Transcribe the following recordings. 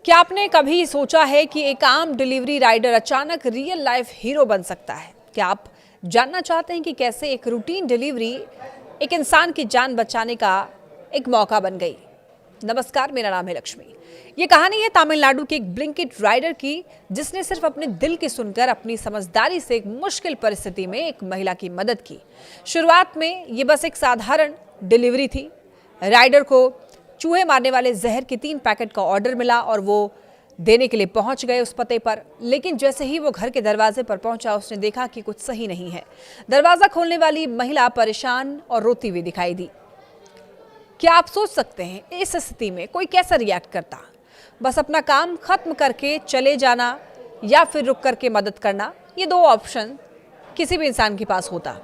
क्या आपने कभी सोचा है कि एक आम डिलीवरी राइडर अचानक रियल लाइफ हीरो बन सकता है? क्या आप जानना चाहते हैं कि कैसे एक रूटीन डिलीवरी एक इंसान की जान बचाने का एक मौका बन गई? नमस्कार, मेरा नाम है लक्ष्मी। ये कहानी है तमिलनाडु के एक ब्लिंकिट राइडर की, जिसने सिर्फ अपने दिल की सुनकर अपनी समझदारी से एक मुश्किल परिस्थिति में एक महिला की मदद की। शुरुआत में ये बस एक साधारण डिलीवरी थी। राइडर को चूहे मारने वाले जहर के 3 पैकेट का ऑर्डर मिला और वो देने के लिए पहुंच गए उस पते पर। लेकिन जैसे ही वो घर के दरवाजे पर पहुंचा, उसने देखा कि कुछ सही नहीं है। दरवाजा खोलने वाली महिला परेशान और रोती हुई दिखाई दी। क्या आप सोच सकते हैं इस स्थिति में कोई कैसा रिएक्ट करता? बस अपना काम खत्म करके चले जाना या फिर रुक करके मदद करना, ये 2 ऑप्शन किसी भी इंसान के पास होता।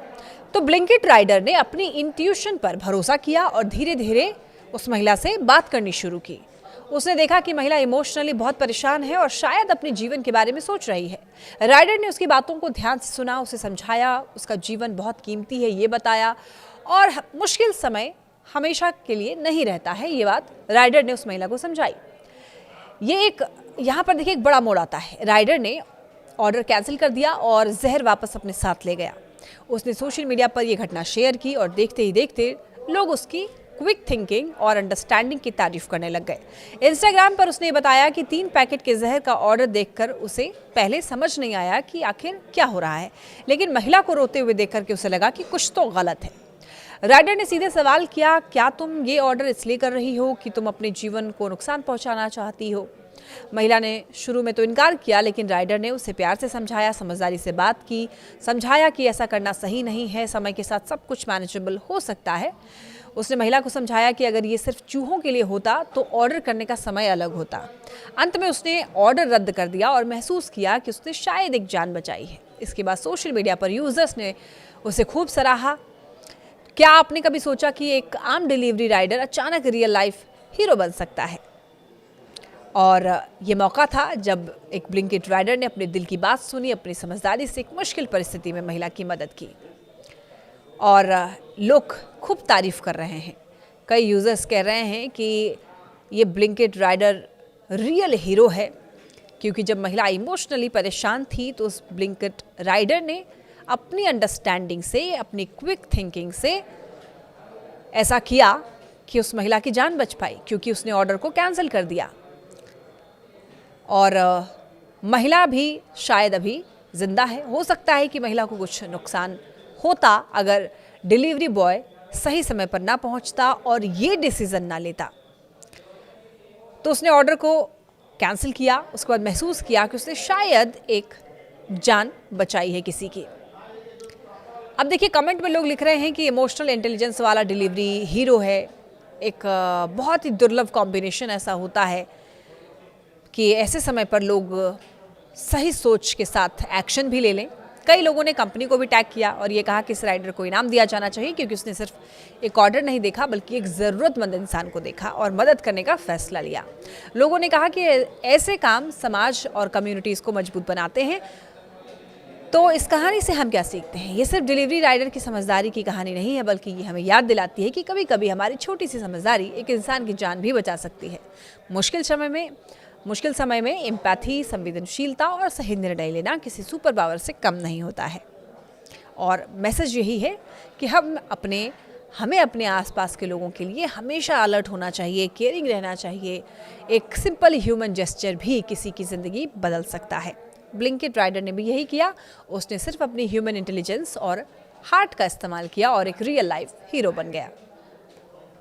तो ब्लिंकिट राइडर ने अपनी इंट्यूशन पर भरोसा किया और धीरे धीरे उस महिला से बात करनी शुरू की। उसने देखा कि महिला इमोशनली बहुत परेशान है और शायद अपने जीवन के बारे में सोच रही है। राइडर ने उसकी बातों को ध्यान से सुना, उसे समझाया, उसका जीवन बहुत कीमती है ये बताया, और मुश्किल समय हमेशा के लिए नहीं रहता है, ये बात राइडर ने उस महिला को समझाई। यहाँ पर देखिए एक बड़ा मोड़ आता है। राइडर ने ऑर्डर कैंसिल कर दिया और जहर वापस अपने साथ ले गया। उसने सोशल मीडिया पर यह घटना शेयर की और देखते ही देखते लोग उसकी क्विक थिंकिंग और अंडरस्टैंडिंग की तारीफ करने लग गए। इंस्टाग्राम पर उसने बताया कि 3 पैकेट के जहर का ऑर्डर देखकर उसे पहले समझ नहीं आया कि आखिर क्या हो रहा है, लेकिन महिला को रोते हुए देखकर के उसे लगा कि कुछ तो गलत है। राइडर ने सीधे सवाल किया, क्या तुम ये ऑर्डर इसलिए कर रही हो कि तुम अपने जीवन को नुकसान पहुंचाना चाहती हो? महिला ने शुरू में तो इनकार किया, लेकिन राइडर ने उसे प्यार से समझाया, समझदारी से बात की, समझाया कि ऐसा करना सही नहीं है, समय के साथ सब कुछ मैनेजेबल हो सकता है। उसने महिला को समझाया कि अगर ये सिर्फ चूहों के लिए होता तो ऑर्डर करने का समय अलग होता। अंत में उसने ऑर्डर रद्द कर दिया और महसूस किया कि उसने शायद एक जान बचाई है। इसके बाद सोशल मीडिया पर यूजर्स ने उसे खूब सराहा। क्या आपने कभी सोचा कि एक आम डिलीवरी राइडर अचानक रियल लाइफ हीरो बन सकता है? और ये मौका था जब एक ब्लिंकिट राइडर ने अपने दिल की बात सुनी, अपनी समझदारी से एक मुश्किल परिस्थिति में महिला की मदद की, और लोग खूब तारीफ कर रहे हैं। कई यूजर्स कह रहे हैं कि ये ब्लिंकिट राइडर रियल हीरो है, क्योंकि जब महिला इमोशनली परेशान थी तो उस ब्लिंकिट राइडर ने अपनी अंडरस्टैंडिंग से, अपनी क्विक थिंकिंग से ऐसा किया कि उस महिला की जान बच पाई, क्योंकि उसने ऑर्डर को कैंसिल कर दिया। और महिला भी शायद अभी जिंदा है। हो सकता है कि महिला को कुछ नुकसान होता अगर डिलीवरी बॉय सही समय पर ना पहुंचता और ये डिसीजन ना लेता। तो उसने ऑर्डर को कैंसिल किया, उसके बाद महसूस किया कि उसने शायद एक जान बचाई है किसी की। अब देखिए, कमेंट में लोग लिख रहे हैं कि इमोशनल इंटेलिजेंस वाला डिलीवरी हीरो है। एक बहुत ही दुर्लभ कॉम्बिनेशन ऐसा होता है कि ऐसे समय पर लोग सही सोच के साथ एक्शन भी ले लें। कई लोगों ने कंपनी को भी टैग किया और ये कहा कि इस राइडर को इनाम दिया जाना चाहिए, क्योंकि उसने सिर्फ एक ऑर्डर नहीं देखा बल्कि एक ज़रूरतमंद इंसान को देखा और मदद करने का फैसला लिया। लोगों ने कहा कि ऐसे काम समाज और कम्युनिटीज़ को मजबूत बनाते हैं। तो इस कहानी से हम क्या सीखते हैं? ये सिर्फ डिलीवरी राइडर की समझदारी की कहानी नहीं है, बल्कि ये हमें याद दिलाती है कि कभी कभी हमारी छोटी सी समझदारी एक इंसान की जान भी बचा सकती है। मुश्किल समय में एम्पैथी, संवेदनशीलता और सही निर्णय लेना किसी सुपर पावर से कम नहीं होता है। और मैसेज यही है कि हमें अपने आसपास के लोगों के लिए हमेशा अलर्ट होना चाहिए, केयरिंग रहना चाहिए। एक सिंपल ह्यूमन जेस्चर भी किसी की ज़िंदगी बदल सकता है। ब्लिंकिट राइडर ने भी यही किया। उसने सिर्फ अपनी ह्यूमन इंटेलिजेंस और हार्ट का इस्तेमाल किया और एक रियल लाइफ हीरो बन गया।